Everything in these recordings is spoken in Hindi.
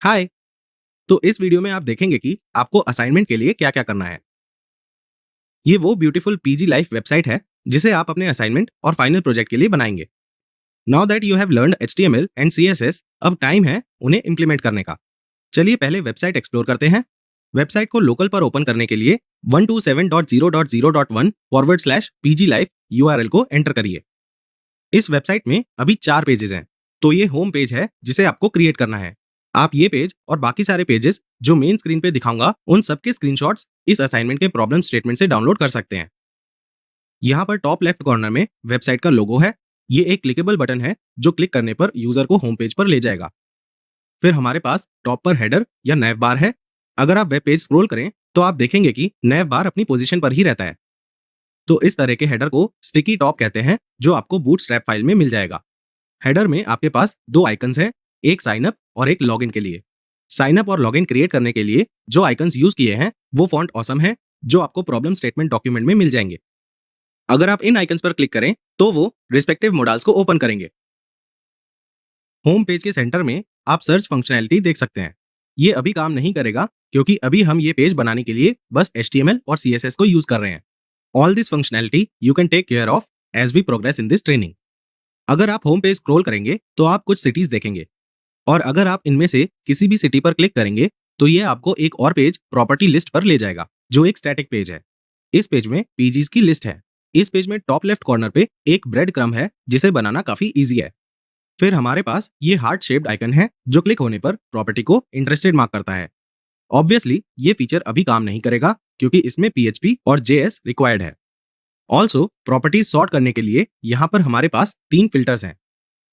हाय। तो इस वीडियो में आप देखेंगे कि आपको असाइनमेंट के लिए क्या क्या करना है। ये वो ब्यूटीफुल पीजी लाइफ वेबसाइट है जिसे आप अपने असाइनमेंट और फाइनल प्रोजेक्ट के लिए बनाएंगे। Now that you have learned HTML and CSS, अब टाइम है उन्हें इम्प्लीमेंट करने का। चलिए पहले वेबसाइट एक्सप्लोर करते हैं। वेबसाइट को लोकल पर ओपन करने के लिए 127.0.0.1/pglife URL को एंटर करिए। इस वेबसाइट में अभी 4 पेजेस हैं, तो ये होम पेज है जिसे आपको क्रिएट करना है। आप ये पेज और बाकी सारे पेजेस जो मेन स्क्रीन पे दिखाऊंगा उन सबके स्क्रीनशॉट्स इस असाइनमेंट के प्रॉब्लम स्टेटमेंट से डाउनलोड कर सकते हैं। यहाँ पर टॉप लेफ्ट कॉर्नर में वेबसाइट का लोगो है। ये एक क्लिकेबल बटन है जो क्लिक करने पर यूजर को होम पेज पर ले जाएगा। फिर हमारे पास टॉप पर हेडर या नैव बार है। अगर आप वेब पेज स्क्रॉल करें तो आप देखेंगे कि नैव बार अपनी पोजीशन पर ही रहता है। तो इस तरह के हेडर को स्टिकी टॉप कहते हैं, जो आपको बूटस्ट्रैप फाइल में मिल जाएगा। हेडर में आपके पास दो आइकन्स हैं, एक साइन अप और एक लॉगिन के लिए। साइन अप और लॉगिन क्रिएट करने के लिए जो आइकन्स यूज किए हैं वो फॉन्ट ऑसम है, जो आपको प्रॉब्लम स्टेटमेंट डॉक्यूमेंट में मिल जाएंगे। अगर आप इन आइकन्स पर क्लिक करें तो वो रिस्पेक्टिव मॉडल्स को ओपन करेंगे। होम पेज के सेंटर में आप सर्च फंक्शनैलिटी देख सकते हैं। ये अभी काम नहीं करेगा क्योंकि अभी हम ये पेज बनाने के लिए बस HTML और CSS को यूज कर रहे हैं। All this functionality you can take care of as we progress in this training. अगर आप होम पेज स्क्रॉल करेंगे तो आप कुछ सिटीज देखेंगे, और अगर आप इनमें से किसी भी सिटी पर क्लिक करेंगे तो ये आपको एक और पेज प्रॉपर्टी लिस्ट पर ले जाएगा, जो एक स्टैटिक पेज है। इस पेज में पीजीज की लिस्ट है। इस पेज में टॉप लेफ्ट कॉर्नर पे एक ब्रेड क्रम है जिसे बनाना काफी इजी है। फिर हमारे पास ये हार्ट शेप्ड आइकन है जो क्लिक होने पर प्रॉपर्टी को इंटरेस्टेड मार्क करता है। ऑब्वियसली ये फीचर अभी काम नहीं करेगा क्योंकि इसमें PHP और JS रिक्वायर्ड है। ऑल्सो प्रॉपर्टीज सॉर्ट करने के लिए यहाँ पर हमारे पास 3 फिल्टर्स हैं।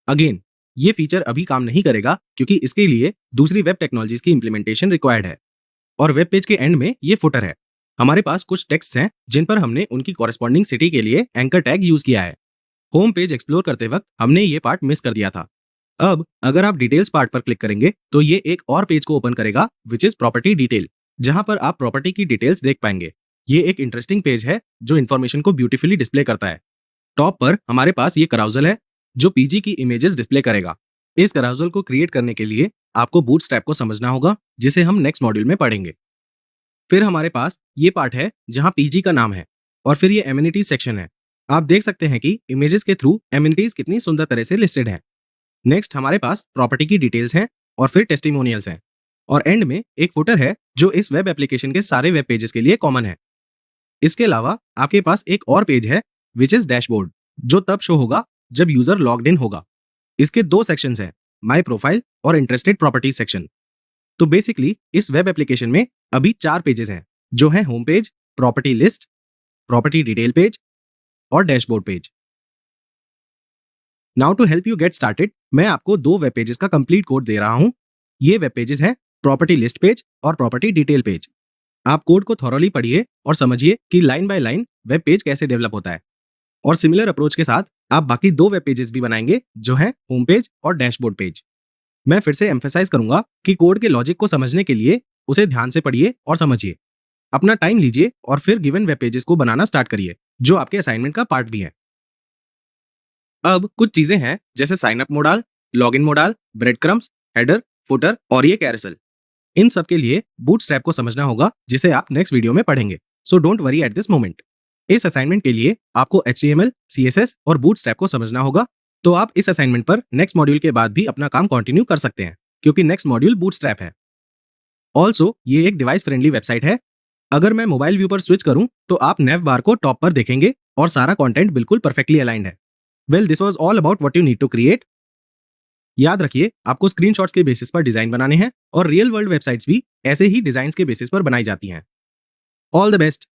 अगेन ये फीचर अभी काम नहीं करेगा क्योंकि इसके लिए दूसरी वेब टेक्नोलॉजीज की इंप्लीमेंटेशन रिक्वायर्ड है। और वेब पेज के एंड में ये फुटर है। हमारे पास कुछ टेक्स्ट हैं जिन पर हमने उनकी कॉरेस्पॉन्डिंग सिटी के लिए एंकर टैग यूज किया है। होम पेज एक्सप्लोर करते वक्त हमने ये पार्ट मिस कर दिया था। अब अगर आप डिटेल्स पार्ट पर क्लिक करेंगे तो ये एक और पेज को ओपन करेगा, विच इज प्रॉपर्टी डिटेल, जहां पर आप प्रॉपर्टी की डिटेल्स देख पाएंगे। ये एक इंटरेस्टिंग पेज है जो इन्फॉर्मेशन को ब्यूटीफुली डिस्प्ले करता है। टॉप पर हमारे पास ये कराउजल है जो पीजी की इमेजेस डिस्प्ले करेगा। इस कराउजल को क्रिएट करने के लिए आपको बूटस्ट्रैप को समझना होगा, जिसे हम नेक्स्ट मॉड्यूल में पढ़ेंगे। फिर हमारे पास ये पार्ट है जहां पीजी का नाम है, और फिर ये एमिनिटीज सेक्शन है। आप देख सकते हैं कि इमेजेस के थ्रू एमिनिटीज कितनी सुंदर तरह से लिस्टेड है। नेक्स्ट हमारे पास प्रॉपर्टी की डिटेल्स हैं और फिर टेस्टिमोनियल्स हैं, और एंड में एक फुटर है जो इस वेब एप्लीकेशन के सारे वेब पेजेस के लिए कॉमन है। इसके अलावा आपके पास एक और पेज है विच इज डैशबोर्ड, जो तब शो होगा जब यूजर लॉग्ड इन होगा। इसके दो सेक्शंस हैं, माय प्रोफाइल और इंटरेस्टेड प्रॉपर्टीज सेक्शन। तो बेसिकली इस वेब एप्लीकेशन में अभी 4 पेजेस हैं, जो हैं home page, property list, property detail page और dashboard page. Now to help you get started, मैं आपको 2 वेब पेजेस का कंप्लीट कोड दे रहा हूं। ये वेब पेजेस हैं प्रॉपर्टी लिस्ट पेज और प्रॉपर्टी डिटेल पेज। आप कोड को थॉरोली पढ़िए और समझिए कि line by line web page कैसे डेवलप होता है। और सिमिलर अप्रोच के साथ आप बाकी 2 वेब पेजेस भी बनाएंगे, जो है होम पेज और डैशबोर्ड पेज। मैं फिर से एम्फेसाइज करूंगा कि कोड के लॉजिक को समझने के लिए उसे ध्यान से पढ़िए और समझिए। अपना टाइम लीजिए और फिर गिवन वेब पेजेस को बनाना स्टार्ट करिए, जो आपके असाइनमेंट का पार्ट भी है। अब कुछ चीजें हैं जैसे sign up modal, login modal, breadcrumbs, header, footer और ये कैरोसेल। इन सब के लिए बूटस्ट्रैप को समझना होगा, जिसे आप नेक्स्ट वीडियो में पढ़ेंगे। So don't worry at this moment. इस असाइनमेंट के लिए आपको HTML, CSS और बूटस्ट्रैप को समझना होगा। तो आप इस असाइनमेंट पर नेक्स्ट मॉड्यूल के बाद भी अपना काम कंटिन्यू कर सकते हैं, क्योंकि नेक्स्ट मॉड्यूल बूटस्ट्रैप है। ऑल्सो ये एक डिवाइस फ्रेंडली वेबसाइट है। अगर मैं मोबाइल व्यू पर स्विच करूं तो आप नेव बार को टॉप पर देखेंगे और सारा कंटेंट बिल्कुल परफेक्टली अलाइंड है। Well, this was all about what you need to create. याद रखिए, आपको स्क्रीनशॉट्स के बेसिस पर डिजाइन बनाने हैं, और रियल वर्ल्ड वेबसाइट्स भी ऐसे ही डिजाइन्स के बेसिस पर बनाई जाती हैं। All the best.